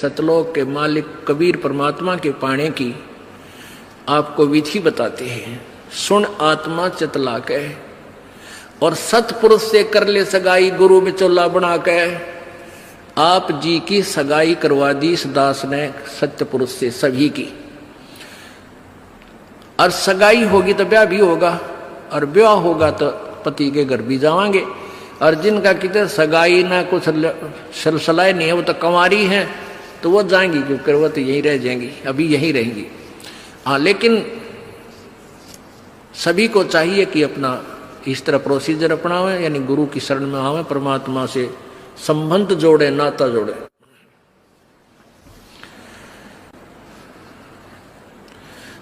सतलोक के मालिक कबीर परमात्मा के पाने की आपको विधि बताते हैं। सुन आत्मा चितला के और सतपुरुष से कर ले सगाई, गुरु बिचौला बना के आप जी की सगाई करवा दी इस दास ने सत्य पुरुष से सभी की। और सगाई होगी तो ब्याह भी होगा, और ब्याह होगा तो पति के घर भी जावांगे। और जिनका कितने सगाई ना कुछ सलसलाए नहीं है, वो तो कंवारी हैं, तो वो जाएंगी क्योंकि वो तो यहीं रह जाएंगी, अभी यहीं रहेंगी। हाँ, लेकिन सभी को चाहिए कि अपना इस तरह प्रोसीजर अपनावें, यानी गुरु की शरण में आवे, परमात्मा से संबंध जोड़े, नाता जोड़े।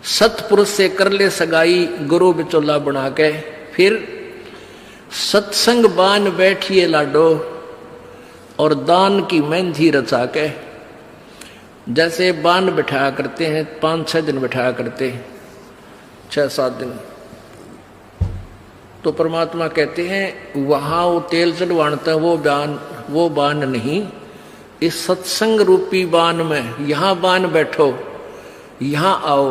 सतपुरुष से कर ले सगाई, गुरु बिचौला बना के, फिर सत्संग बान बैठिए लाडो और दान की मेहंदी रचा के। जैसे बान बैठाया करते हैं, 5-6 दिन बैठाया करते हैं, 6-7 दिन, तो परमात्मा कहते हैं वहां वो तेल चढ़वाता वो बान नहीं, इस सत्संग रूपी बान में यहां बान बैठो, यहां आओ,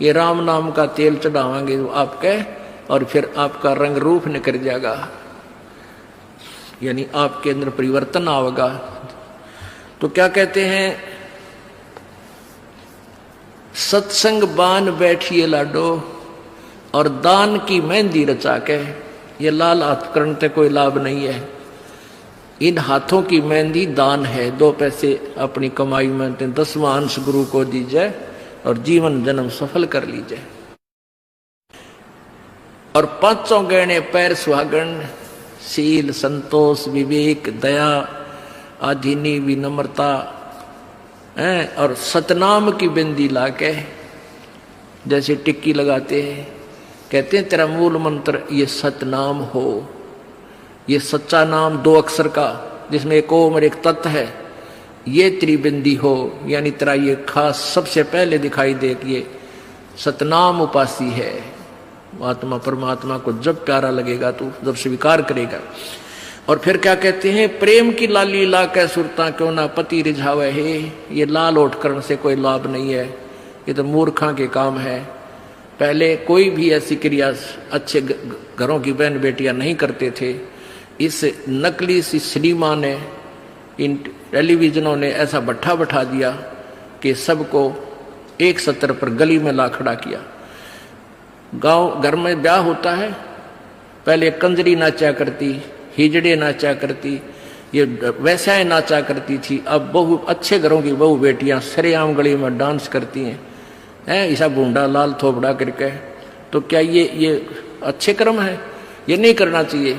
ये राम नाम का तेल चढ़ावांगे आपके, और फिर आपका रंग रूप निकल जाएगा, यानी आपके अंदर परिवर्तन आएगा। तो क्या कहते हैं, सत्संग बान बैठिए लाडो और दान की मेहंदी रचा के। ये लाल हाथ करने कोई लाभ नहीं है, इन हाथों की मेहंदी दान है। 2 पैसे अपनी कमाई में 10वां अंश गुरु को दीजिए और जीवन जन्म सफल कर लीजिए। और 5 गहने पैर सुहागन, शील, संतोष, विवेक, दया, आधीनी, विनम्रता, और सतनाम की बिंदी लाके जैसे टिक्की लगाते हैं, कहते हैं तेरा मूल मंत्र ये सतनाम हो, ये सच्चा नाम 2 अक्षर का जिसमें एक ओम और एक तत् है, ये त्रिबिंदी हो, यानी तेरा ये खास सबसे पहले दिखाई दे कि ये सतनाम उपासी है। आत्मा परमात्मा को जब प्यारा लगेगा तो जब स्वीकार करेगा। और फिर क्या कहते हैं, प्रेम की लाली ला कै सुरता क्यों ना पति रिझावे है। ये लाल ओठ करने से कोई लाभ नहीं है, ये तो मूर्खा के काम है। पहले कोई भी ऐसी क्रिया अच्छे घरों की बहन बेटियां नहीं करते थे। इस नकली सी सिनेमा ने, इन टेलीविजनों ने ऐसा भट्ठा बैठा दिया कि सबको एक सत्र पर गली में ला खड़ा किया। गांव घर में ब्याह होता है, पहले कंजरी नाचा करती, हिजड़े नाचा करती, ये वैश्याएं नाचा करती थी। अब बहु अच्छे घरों की बहु बेटियां सरेआम गली में डांस करती हैं, ऐसा बूंदा लाल थोपड़ा करके। तो क्या ये अच्छे कर्म है? ये नहीं करना चाहिए।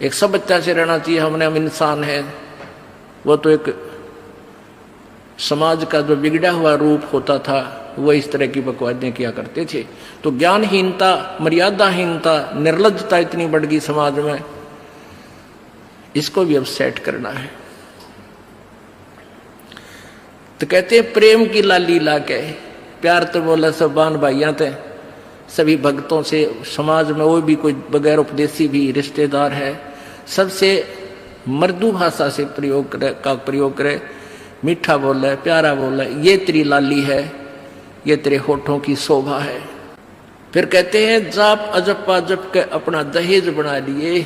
एक सभ्यता से रहना चाहिए। हम इंसान है, वो तो एक समाज का जो बिगड़ा हुआ रूप होता था वो इस तरह की बकवादें किया करते थे। तो ज्ञानहीनता, मर्यादाहीनता, निर्लज्जता इतनी बढ़ गई समाज में, इसको भी अब सेट करना है। तो कहते हैं प्रेम की लाली ला के, प्यार तो बोला सब बान भाइयां थे, सभी भक्तों से, समाज में वो भी कोई बगैर उपदेशी भी रिश्तेदार है, सबसे मृदु भाषा से प्रयोग करे, मीठा बोला है, प्यारा बोला है, ये तेरी लाली है, ये तेरे होठों की शोभा है। फिर कहते हैं जाप अजप्पा जप के अपना दहेज बना लिए।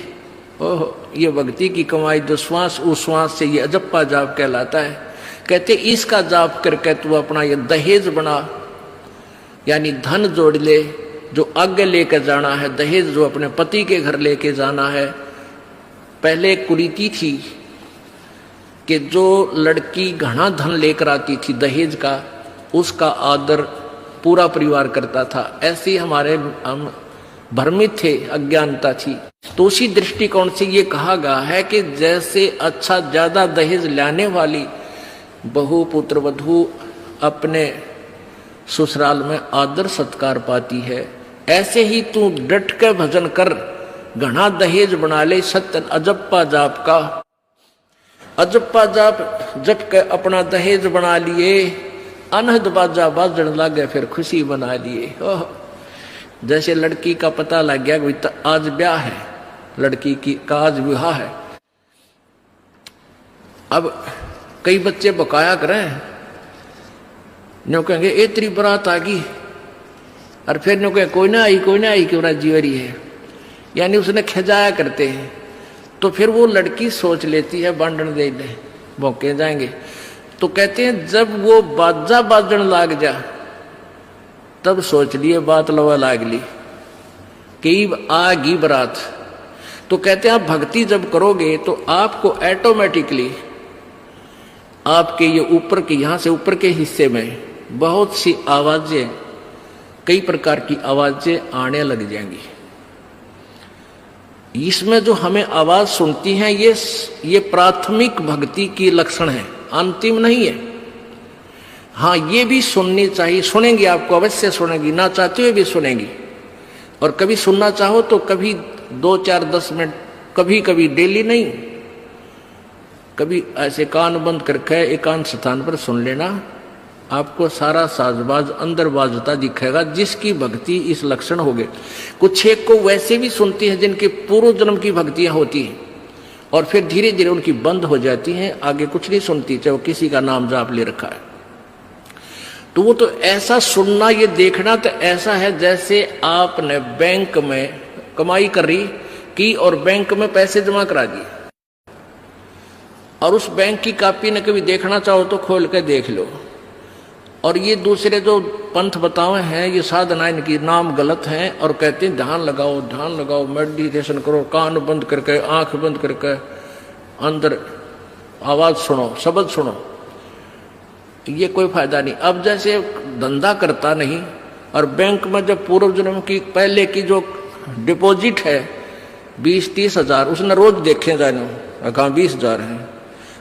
ओह, ये भक्ति की कमाई जो श्वास उस श्वास से ये अजप्पा जाप कहलाता है। कहते इसका जाप करके तू अपना ये दहेज बना, यानी धन जोड़ ले जो आगे लेकर जाना है, दहेज जो अपने पति के घर लेके जाना है। पहले कुरीति थी कि जो लड़की घना धन लेकर आती थी दहेज का, उसका आदर पूरा परिवार करता था। ऐसे हमारे हम भ्रमित थे, अज्ञानता थी। तो उसी दृष्टिकोण से ये कहा गया है कि जैसे अच्छा ज्यादा दहेज लाने वाली बहु पुत्र वधू अपने ससुराल में आदर सत्कार पाती है, ऐसे ही तू डट के भजन कर, घना दहेज बना ले सत्य अजप्पा जाप का। अजप्पा जाप जप के अपना दहेज बना लिए, अनहद बाजा बाजन लागे फिर खुशी बना लिए। ओह, जैसे लड़की का पता लग गया कि आज ब्याह है, लड़की की का आज विवाह है। अब कई बच्चे बकाया करें, न्यों कहेंगे ए तेरी बारात आ गई, और फिर न्यों कहें कोई ना आई क्यों ना जीवरी है, यानी उसने खिजाया करते हैं। तो फिर वो लड़की सोच लेती है बांधन दे दे भौंके जाएंगे। तो कहते हैं जब वो बाजा बाजन लाग जा तब सोच लिए बात लवा लाग ली कि आ गई बारात। तो कहते हैं आप भक्ति जब करोगे तो आपको ऑटोमेटिकली आपके ये ऊपर के यहां से ऊपर के हिस्से में बहुत सी आवाजें, कई प्रकार की आवाजें आने लग जाएंगी। इसमें जो हमें आवाज सुनती हैं ये प्राथमिक भक्ति की लक्षण है, अंतिम नहीं है। हाँ, ये भी सुननी चाहिए, सुनेंगी, आपको अवश्य सुनेंगी, ना चाहते हुए भी सुनेंगी। और कभी सुनना चाहो तो कभी 2, 4, 10 मिनट, कभी कभी डेली नहीं, कभी ऐसे कान बंद करके एकांत स्थान पर सुन लेना, आपको सारा साजबाज अंदर बाजता दिखेगा, जिसकी भक्ति इस लक्षण हो गए। कुछ एक को वैसे भी सुनती है जिनके पूर्व जन्म की भक्तियां होती हैं और फिर धीरे धीरे उनकी बंद हो जाती हैं, आगे कुछ नहीं सुनती, चाहे वो किसी का नाम जाप ले रखा है। तो वो तो ऐसा सुनना, ये देखना तो ऐसा है जैसे आपने बैंक में कमाई करी की और बैंक में पैसे जमा करा दिए, और उस बैंक की कॉपी ने कभी देखना चाहो तो खोल के देख लो। और ये दूसरे जो पंथ बताए हैं, ये साधना, इनकी नाम गलत हैं और कहते हैं ध्यान लगाओ, मेडिटेशन करो, कान बंद करके, आंख बंद करके, अंदर आवाज सुनो, शब्द सुनो। ये कोई फायदा नहीं। अब जैसे धंधा करता नहीं और बैंक में जब पूर्व जन्म की पहले की जो डिपॉजिट है 20-30 हजार, उसने रोज देखे जाने, कहा 20,000 है,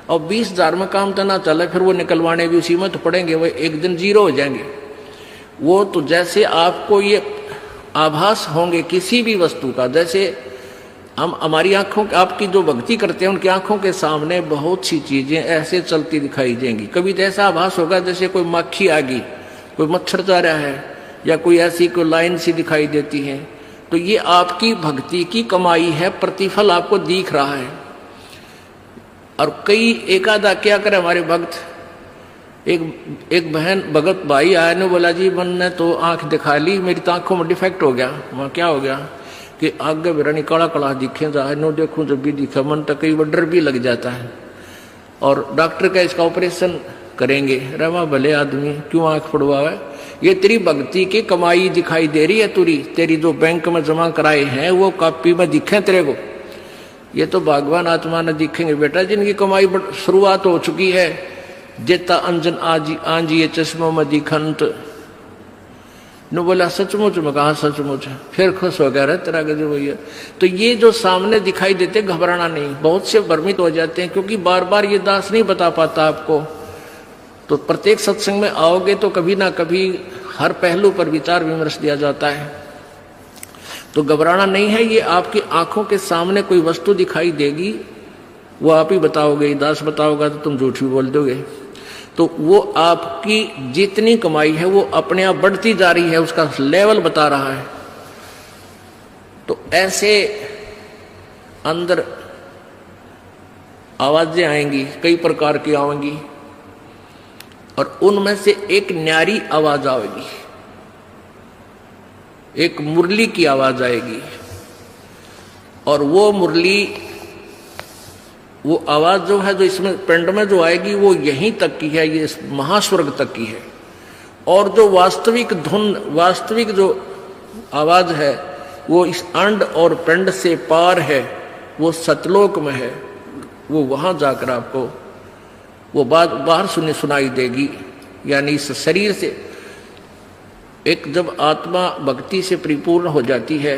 और 20,000 में काम तो ना चले, फिर वो निकलवाने भी उसी में तो पड़ेंगे, वो एक दिन जीरो हो जाएंगे। वो तो जैसे आपको ये आभास होंगे किसी भी वस्तु का, जैसे हम हमारी आंखों, आपकी जो भक्ति करते हैं उनकी आंखों के सामने बहुत सी चीजें ऐसे चलती दिखाई देंगी। कभी तो ऐसा आभास होगा जैसे कोई मक्खी आ गई, कोई मच्छर जा रहा है, या कोई ऐसी कोई लाइन सी दिखाई देती है। तो ये आपकी भक्ति की कमाई है, प्रतिफल आपको दिख रहा है। और कई एकादा क्या करे हमारे भक्त, एक बहन भगत भाई आया ने बोला जी मैंने तो आंख दिखा ली, मेरी तो आंखों में डिफेक्ट हो गया। वहाँ क्या हो गया कि आगे बेरानी काला काला दिखे जा, नो देखूं जब भी दिखा, मन तो कई बार डर भी लग जाता है। और डॉक्टर का इसका ऑपरेशन करेंगे, रमा भले आदमी क्यों आंख पड़वावे, ये तेरी भक्ति की कमाई दिखाई दे रही है, तेरी जो बैंक में जमा कराए हैं वो कॉपी में दिखे तेरे को। ये तो भगवान आत्मा ने दिखेंगे बेटा, जिनकी कमाई शुरुआत हो चुकी है। जेता अंजन आंजी चश्मों में दिखंत ने बोला सचमुच में, कहा सचमुच, फिर खुश हो गया, तेरा गजब भैया। तो ये जो सामने दिखाई देते घबराना नहीं, बहुत से भ्रमित हो जाते हैं क्योंकि बार बार ये दास नहीं बता पाता आपको। तो प्रत्येक सत्संग में आओगे तो कभी ना कभी हर पहलू पर विचार विमर्श दिया जाता है। तो घबराना नहीं है, ये आपकी आंखों के सामने कोई वस्तु दिखाई देगी, वो आप ही बताओगे, दास बताओगा तो तुम झूठ भी बोल दोगे। तो वो आपकी जितनी कमाई है वो अपने आप बढ़ती जा रही है, उसका लेवल बता रहा है। तो ऐसे अंदर आवाजें आएंगी, कई प्रकार की आएंगी, और उनमें से एक न्यारी आवाज आएगी, एक मुरली की आवाज आएगी। और वो मुरली, वो आवाज जो है, जो इसमें पिंड में जो आएगी वो यहीं तक की है, ये महास्वर्ग तक की है। और जो वास्तविक धुन, वास्तविक जो आवाज है वो इस अंड और पिंड से पार है, वो सतलोक में है। वो वहां जाकर आपको वो बात बाहर सुनाई देगी। यानी इस शरीर से एक जब आत्मा भक्ति से परिपूर्ण हो जाती है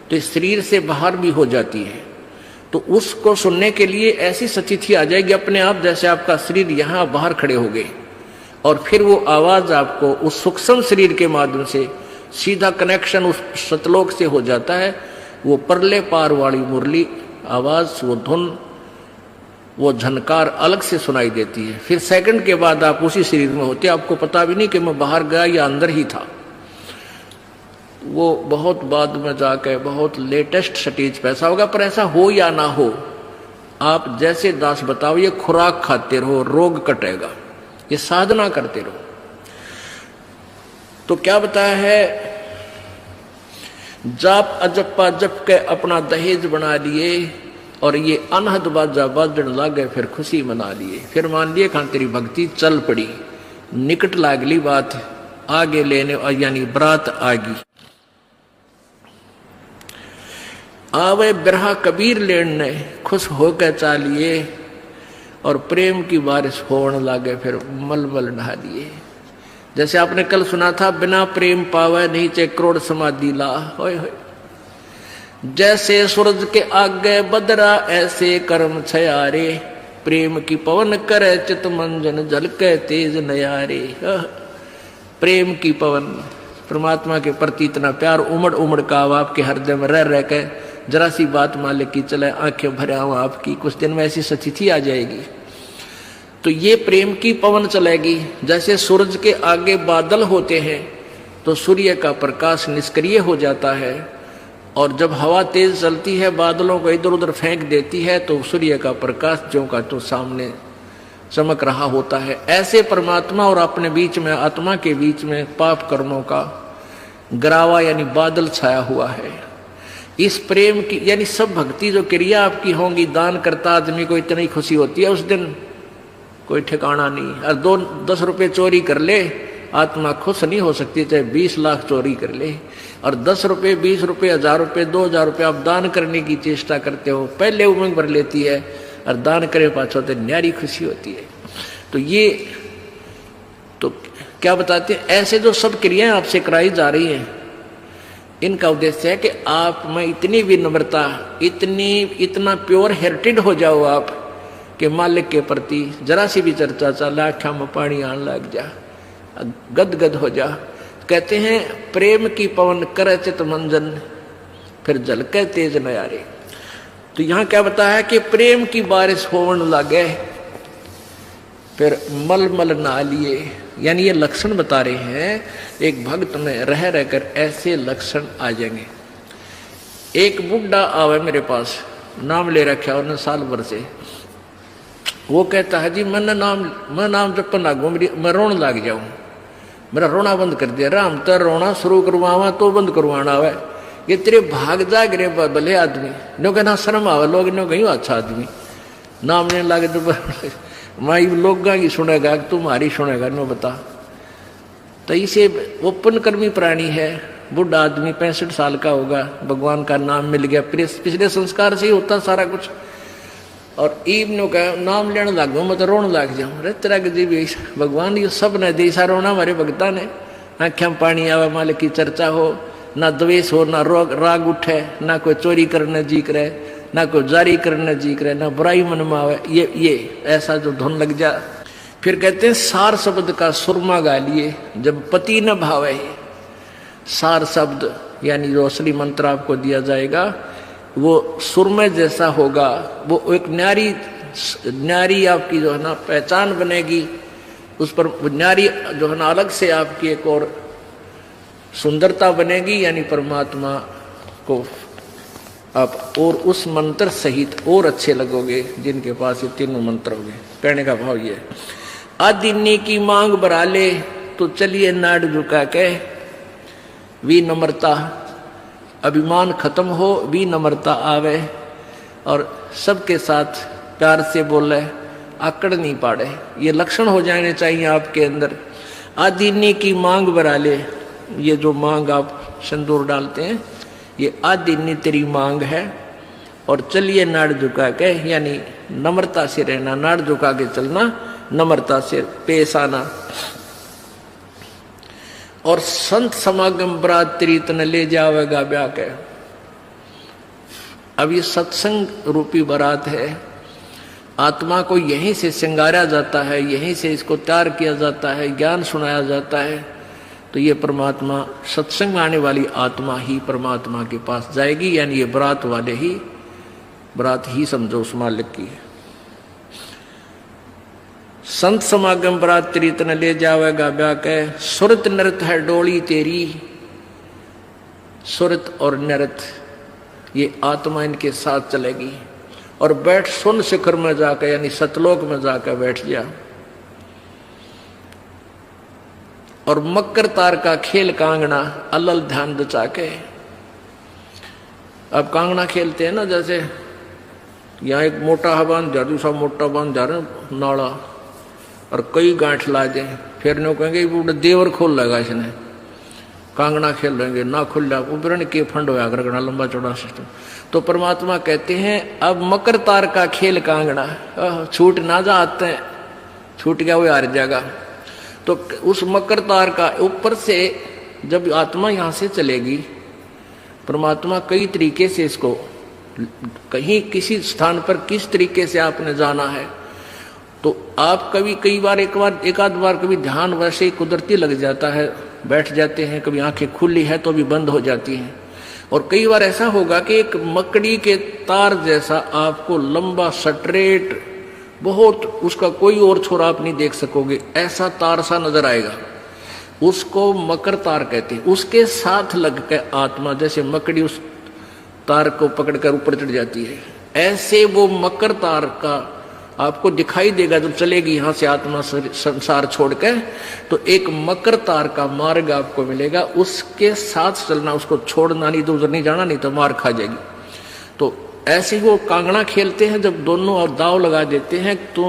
तो इस शरीर से बाहर भी हो जाती है। तो उसको सुनने के लिए ऐसी स्थिति आ जाएगी अपने आप, जैसे आपका शरीर यहाँ बाहर खड़े हो गए, और फिर वो आवाज आपको उस सूक्ष्म शरीर के माध्यम से सीधा कनेक्शन उस सतलोक से हो जाता है। वो परले पार वाली मुरली आवाज, वो धुन, वो झनकार अलग से सुनाई देती है। फिर सेकंड के बाद आप उसी शरीर में होते, आपको पता भी नहीं कि मैं बाहर गया या अंदर ही था। वो बहुत बाद में जाकर बहुत लेटेस्ट स्टेज पे ऐसा होगा, पर ऐसा हो या ना हो, आप जैसे दास बताओ, ये खुराक खाते रहो, रोग कटेगा, ये साधना करते रहो। तो क्या बताया है, जाप अजप्पा जप के अपना दहेज बना लिए, और ये अनहद बाजा बाजन लागे फिर खुशी मना लिए। फिर मान लिए खान तेरी भक्ति चल पड़ी, निकट लागली बात आगे लेने, यानी बरात आगी। आवे बिरहा कबीर लेने, खुश होकर चालिए, और प्रेम की बारिश होने लागे फिर मलमल नहा लिए। जैसे आपने कल सुना था, बिना प्रेम पावे नहीं चे करोड़ समाधि ला। होय होय। जैसे सूरज के आगे बदरा ऐसे कर्म छयारे, प्रेम की पवन करे चित मंजन झलके तेज नयारे। प्रेम की पवन, परमात्मा के प्रति इतना प्यार उमड़ उमड़ का अब आपके हृदय में रह रह के जरा सी बात मालिक की चले आंखें भरे आऊं आपकी, कुछ दिन में ऐसी स्थिति आ जाएगी। तो ये प्रेम की पवन चलेगी। जैसे सूरज के आगे बादल होते हैं तो सूर्य का प्रकाश निष्क्रिय हो जाता है, और जब हवा तेज चलती है बादलों को इधर उधर फेंक देती है तो सूर्य का प्रकाश ज्यों का तो सामने चमक रहा होता है। ऐसे परमात्मा और अपने बीच में, आत्मा के बीच में पाप कर्मों का गरावा यानी बादल छाया हुआ है। इस प्रेम की यानी सब भक्ति जो क्रिया आपकी होंगी, दान करता आदमी को इतनी खुशी होती है उस दिन कोई ठिकाना नहीं। और 10 रुपए चोरी कर ले, आत्मा खुश नहीं हो सकती, चाहे 20 लाख चोरी कर ले। और 10 रुपए, 20 रुपए, 1000 रुपए, 2000 रुपए आप दान करने की चेष्टा करते हो, पहले उमंग भर लेती है, और दान करे पाछो तो न्यारी खुशी होती है। तो ये तो क्या बताते हैं, ऐसे जो सब क्रियाएं आपसे कराई जा रही हैं, इनका उद्देश्य है कि आप में इतनी विनम्रता, इतना प्योर हार्टेड हो जाओ आप कि मालिक के प्रति जरा सी भी चर्चा चला आँखों में पानी आने लग जा, गदगद हो जा। कहते हैं प्रेम की पवन करे चित मंजन फिर झलके तेज नयारे। तो यहाँ क्या बताया है कि प्रेम की बारिश होने लगे फिर मलमल नहा लिए, यानी ये लक्षण बता रहे हैं एक भक्त में रह रहकर ऐसे लक्षण आ जाएंगे। एक बुढ़ा आवे मेरे पास, नाम ले रखा उन्होंने साल भर से। वो कहता है जी मैं नाम जपन लागू, मैं रोने लग जाऊं, मेरा रोना बंद कर दिया। राम तो रोना शुरू करवावा तो बंद करवाना है, ये तेरे भाग जा गिरे भले आदमी, नो कहना शर्म आवे लोग, नो कहीं अच्छा आदमी नाम लेने लगे तो माई लोग की सुनेगा तुम्हारी सुनेगा, नो बता। तो इसे ओपन कर्मी प्राणी है, बुढ़ा आदमी 65 साल का होगा, भगवान का नाम मिल गया, पिछले संस्कार से ही होता सारा कुछ। और ईब नो कह नाम लेने लागू मैं तो रोने लग जाऊं। अरे तेरा गजीब भगवान ये सब ने देसा रोना हमारे भगता ने, आँखें पानी आवे, मालिक की चर्चा हो, ना द्वेष हो, ना राग उठे, ना कोई चोरी करने जी करे, ना कोई जारी करने जी करे, ना बुराई मन में आवे, ये ऐसा जो धुन लग जा। फिर कहते हैं सार शब्द का सुरमा गा लिए जब पति न भावे। सार शब्द यानी जो असली मंत्र आपको दिया जाएगा वो सुरमे जैसा होगा, वो एक न्यारी आपकी जो है ना पहचान बनेगी, उस पर न्यारी जो है ना अलग से आपकी एक और सुंदरता बनेगी, यानी परमात्मा को आप और उस मंत्र सहित और अच्छे लगोगे जिनके पास ये तीनों मंत्र होंगे। कहने का भाव ये, आदिन्नी की मांग बरा ले तो चलिए नाड़ झुका के, विनम्रता, अभिमान खत्म हो, विनम्रता आवे, और सबके साथ प्यार से बोले, आकड़ नहीं पाड़े, ये लक्षण हो जाने चाहिए आपके अंदर। आदिन्नी की मांग बरा ले, ये जो मांग आप सिंदूर डालते हैं ये आदिन्नी तेरी मांग है, और चलिए नाड़ झुका के, यानी नम्रता से रहना, नाड़ झुका के चलना, नम्रता से पेश आना। और संत समागम बरात तन ले जावेगा ब्याह के। अब ये सत्संग रूपी बारात है, आत्मा को यहीं से श्रृंगारा जाता है, यहीं से इसको तैयार किया जाता है, ज्ञान सुनाया जाता है। तो ये परमात्मा, सत्संग आने वाली आत्मा ही परमात्मा के पास जाएगी, यानी ये बरात वाले ही, बरात ही समझो उस मालिक की। संत समागम बरात तेरी तन ले जावेगा ब्याह के, सुरत नृत है डोली तेरी। सुरत और नृत ये आत्मा इनके साथ चलेगी, और बैठ सुन शिखर में जाकर यानी सतलोक में जाकर बैठ गया। और मकर तार का खेल कांगना अलल ध्यान दचा के। अब कांगना खेलते हैं ना, जैसे यहाँ एक मोटा बांध जा, दूसरा मोटा बांध जा रहे नाला और कई गांठ ला जाए, फिर नो कहेंगे वो देवर खोल लेगा इसने, कांगना खेल लेंगे ना खुल जा उपरण के फंड होया करना लंबा चौड़ा सिस्टम। तो परमात्मा कहते हैं अब मकर तार का खेल कांगना, छूट ना जा आते हैं, छूट गया वो हार जाएगा। तो उस मकर तार का ऊपर से जब आत्मा यहां से चलेगी, परमात्मा कई तरीके से इसको कहीं किसी स्थान पर किस तरीके से आपने जाना है, तो आप कभी एक आध बार कभी ध्यान वैसे ही कुदरती लग जाता है, बैठ जाते हैं, कभी आंखें खुली है तो भी बंद हो जाती हैं। और कई बार ऐसा होगा कि एक मकड़ी के तार जैसा आपको लंबा स्ट्रेट बहुत, उसका कोई और छोर आप नहीं देख सकोगे, ऐसा तार सा नजर आएगा, उसको मकर तार कहते हैं। उसके साथ लग के आत्मा जैसे मकड़ी उस तार को पकड़कर ऊपर चढ़ जाती है, ऐसे वो मकर तार का आपको दिखाई देगा जब चलेगी यहां से आत्मा संसार छोड़ के, तो एक मकर तार का मार्ग आपको मिलेगा, उसके साथ चलना, उसको छोड़ना नहीं तो उधर नहीं जाना, नहीं तो मार खा जाएगी। तो ऐसे ही वो कांगड़ा खेलते हैं, जब दोनों और दाव लगा देते हैं, तू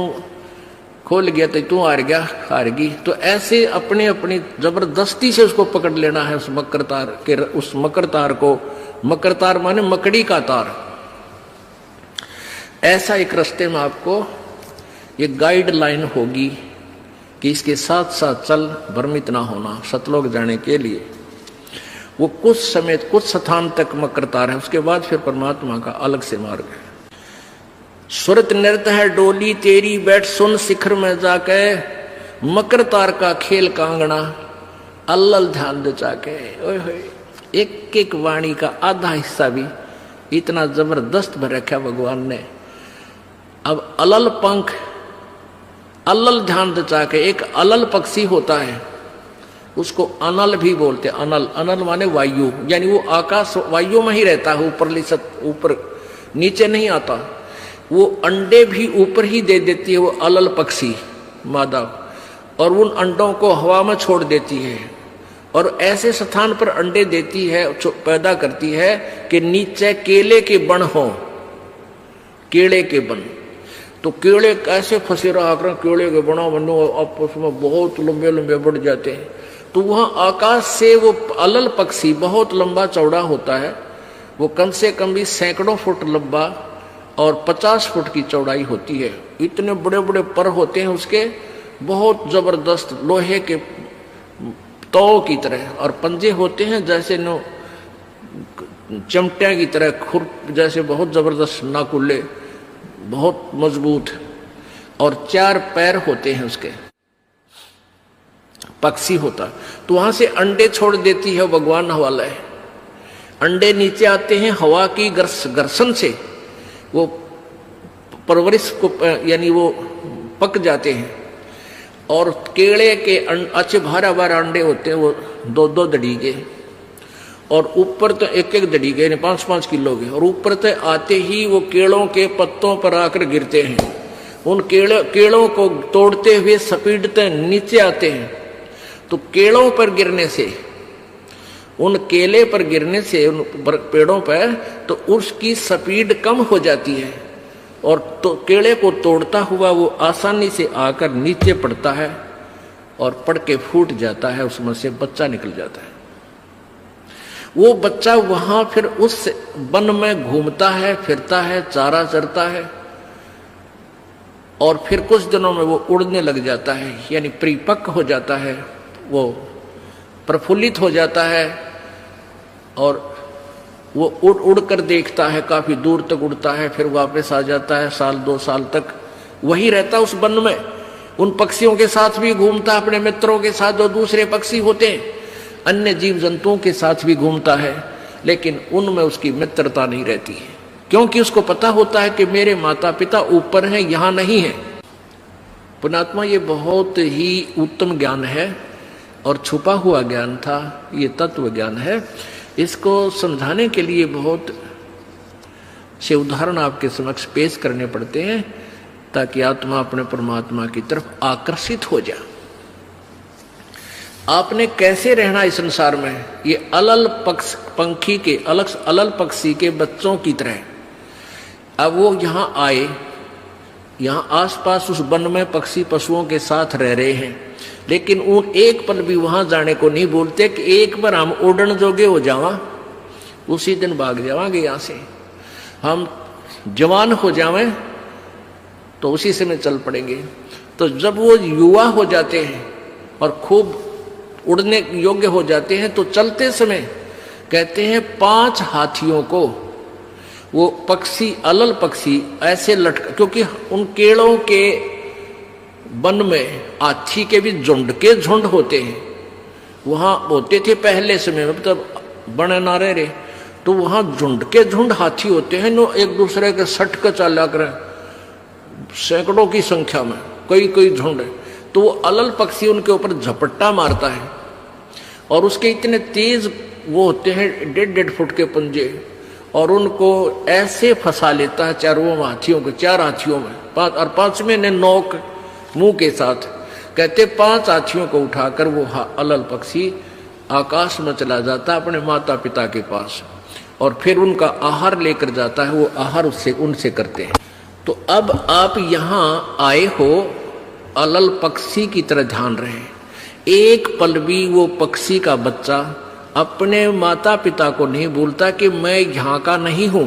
खोल गया तो तू हार गया, हारगी। तो ऐसे अपने अपनी जबरदस्ती से उसको पकड़ लेना है, उस मकर तार के, उस मकर तार को, मकर तार माने मकड़ी का तार। ऐसा एक रास्ते में आपको ये गाइडलाइन होगी कि इसके साथ साथ चल, भ्रमित ना होना सतलोक जाने के लिए। वो कुछ समय कुछ स्थान तक मकर तार है, उसके बाद फिर परमात्मा का अलग से मार्ग है। सुरत नृत्य है डोली तेरी, बैठ सुन शिखर में जाके, मकर तार का खेल कांगना अल्लल ध्यान दे जाके। एक एक वाणी का आधा हिस्सा भी इतना जबरदस्त भर रखा भगवान ने। अब अलल पंख, अल्लल ध्यान दे जाके, एक अलल पक्षी होता है, उसको अनल भी बोलते हैं। अनल, अनल माने वायु, यानी वो आकाश वायु में ही रहता है, ऊपर नीचे नहीं आता। वो अंडे भी ऊपर ही दे देती है वो अलल पक्षी मादा, और उन अंडों को हवा में छोड़ देती है, और ऐसे स्थान पर अंडे देती है, पैदा करती है कि नीचे केले के बन हो, केले के बन। तो केले कैसे फंसे रहा कर, केले के बना बनो आपस में बहुत लंबे लंबे बढ़ जाते हैं। तो वहां आकाश से वो अलल पक्षी बहुत लंबा चौड़ा होता है, वो कम से कम भी सैकड़ों फुट लंबा और 50 फुट की चौड़ाई होती है। इतने बड़े बड़े पर होते हैं उसके, बहुत जबरदस्त लोहे के तौ की तरह, और पंजे होते हैं जैसे नो चमटिया की तरह, खुर जैसे बहुत जबरदस्त नाकुले, बहुत मजबूत, और 4 पैर होते हैं उसके, पक्षी होता। तो वहां से अंडे छोड़ देती है भगवान हवाला है। अंडे नीचे आते हैं हवा की घर्षण से, वो परवरिश को यानी वो पक जाते हैं, और केले के अच्छे भारा भारा अंडे होते हैं, वो 2-2 दड़ी के, और ऊपर तो 1-1 दड़ी के, 5-5 किलो के, और ऊपर तो आते ही वो केलों के पत्तों पर आकर गिरते हैं। उन केलों को तोड़ते हुए सपीटते नीचे आते हैं। तो केलों पर गिरने से, उन केले पर गिरने से, उन पेड़ों पर, तो उसकी स्पीड कम हो जाती है, और तो केले को तोड़ता हुआ वो आसानी से आकर नीचे पड़ता है, और पड़ के फूट जाता है, उसमें से बच्चा निकल जाता है। वो बच्चा वहां फिर उस वन में घूमता है, फिरता है, चारा चरता है, और फिर कुछ दिनों में वो उड़ने लग जाता है, यानी परिपक्व हो जाता है, वो प्रफुल्लित हो जाता है, और वो उड़ कर देखता है, काफी दूर तक उड़ता है, फिर वापस आ जाता है, 1-2 साल तक वही रहता उस वन में। उन पक्षियों के साथ भी घूमता, अपने मित्रों के साथ जो दूसरे पक्षी होते हैं, अन्य जीव जंतुओं के साथ भी घूमता है, लेकिन उनमें उसकी मित्रता नहीं रहती है, क्योंकि उसको पता होता है कि मेरे माता पिता ऊपर हैं, यहां नहीं है। पुण्यात्मा, ये बहुत ही उत्तम ज्ञान है और छुपा हुआ ज्ञान था, ये तत्व ज्ञान है। इसको समझाने के लिए बहुत से उदाहरण आपके समक्ष पेश करने पड़ते हैं ताकि आत्मा अपने परमात्मा की तरफ आकर्षित हो जाए। आपने कैसे रहना इस संसार में, ये अलल पंखी के अलल पक्षी के बच्चों की तरह। अब वो यहाँ आए, यहाँ आसपास उस वन में पक्षी पशुओं के साथ रह रहे हैं, लेकिन उन एक पल भी वहां जाने को नहीं बोलते कि एक बार हम उड़न जोगे हो जावा, उसी दिन भाग जावांगे यहाँ से, हम जवान हो जावें तो उसी समय चल पड़ेंगे। तो जब वो युवा हो जाते हैं और खूब उड़ने योग्य हो जाते हैं तो चलते समय कहते हैं 5 हाथियों को वो पक्षी अलल पक्षी ऐसे लटका, क्योंकि उन केड़ों के वन में हाथी के भी झुंड के झुंड होते हैं, वहां होते थे पहले समय में, मतलब बने ना रहे, तो वहां झुंड के झुंड हाथी होते हैं, नो एक दूसरे के सट कर चला कर सैकड़ों की संख्या में कई झुंड, तो वो अलल पक्षी उनके ऊपर झपट्टा मारता है और उसके इतने तेज वो होते हैं 1.5 फुट के पंजे, और उनको ऐसे फंसा लेता है चारों हाथियों के, 4 हाथियों में, 5 और 5वें ने नोक मुंह के साथ, कहते 5 हाथियों को उठाकर वो अलल पक्षी आकाश में चला जाता है अपने माता पिता के पास, और फिर उनका आहार लेकर जाता है, वो आहार उससे उनसे करते हैं। तो अब आप यहाँ आए हो अलल पक्षी की तरह ध्यान रहे, एक पल भी वो पक्षी का बच्चा अपने माता पिता को नहीं भूलता कि मैं यहाँ का नहीं हूँ,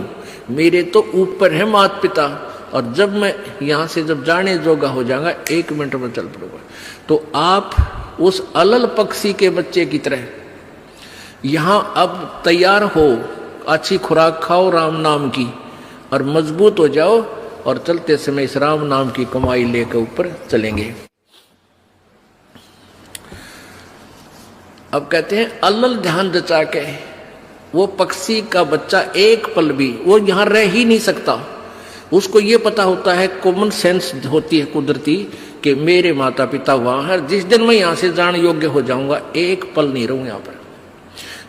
मेरे तो ऊपर है माता पिता, और जब मैं यहाँ से जब जाने जोगा हो जाऊंगा 1 मिनट में चल पड़ूंगा। तो आप उस अलल पक्षी के बच्चे की तरह यहाँ अब तैयार हो, अच्छी खुराक खाओ राम नाम की और मजबूत हो जाओ, और चलते समय इस राम नाम की कमाई लेकर ऊपर चलेंगे। अब कहते हैं अलल ध्यान जचा के वो पक्षी का बच्चा एक पल भी वो यहाँ रह ही नहीं सकता, उसको ये पता होता है, कॉमन सेंस होती है कुदरती कि मेरे माता पिता वहां है, जिस दिन मैं यहाँ से जाने योग्य हो जाऊंगा एक पल नहीं रहूं यहाँ पर।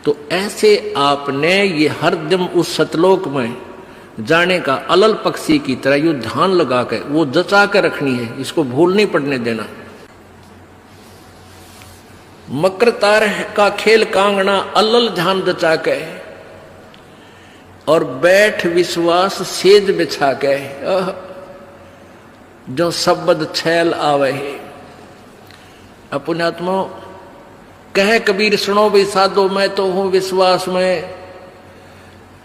तो ऐसे आपने ये हर दिन उस सतलोक में जाने का अलल पक्षी की तरह यो ध्यान लगा कर वो जचा कर रखनी है, इसको भूल नहीं पड़ने देना। मकर तार का खेल कांगना अलल ध्यान जचा के, और बैठ विश्वास सेज बिछा के, जो शब्द छैल आवे है। पुण्यात्मा कह कबीर सुनो भी साधो, मैं तो हूं विश्वास में,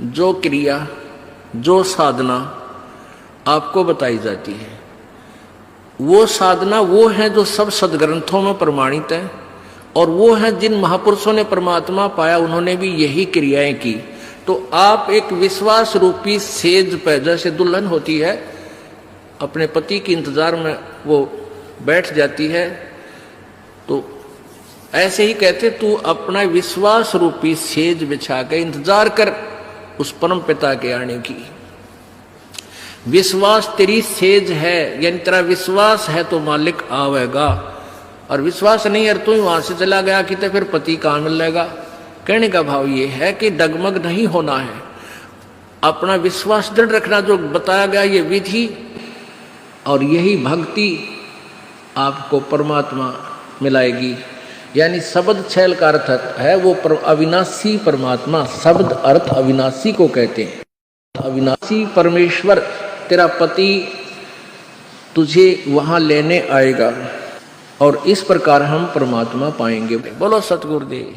जो क्रिया जो साधना आपको बताई जाती है वो साधना वो है जो सब सदग्रंथों में प्रमाणित है, और वो है जिन महापुरुषों ने परमात्मा पाया उन्होंने भी यही क्रियाएं की। तो आप एक विश्वास रूपी सेज पे, जैसे दुल्हन होती है अपने पति के इंतजार में वो बैठ जाती है, तो ऐसे ही कहते तू अपना विश्वास रूपी सेज बिछा के इंतजार कर उस परम पिता के आने की। विश्वास तेरी सेज है, यानी तेरा विश्वास है तो मालिक आवेगा, और विश्वास नहीं है तू वहां से चला गया कि तो फिर पति कहां मिलेगा। कहने का भाव ये है कि डगमग नहीं होना है, अपना विश्वास दृढ़ रखना, जो बताया गया ये विधि और यही भक्ति आपको परमात्मा मिलाएगी। यानी शब्द छैल का अर्थ है वो अविनाशी परमात्मा, शब्द अर्थ अविनाशी को कहते हैं। अविनाशी परमेश्वर तेरा पति तुझे वहां लेने आएगा, और इस प्रकार हम परमात्मा पाएंगे। बोलो सतगुरुदेव।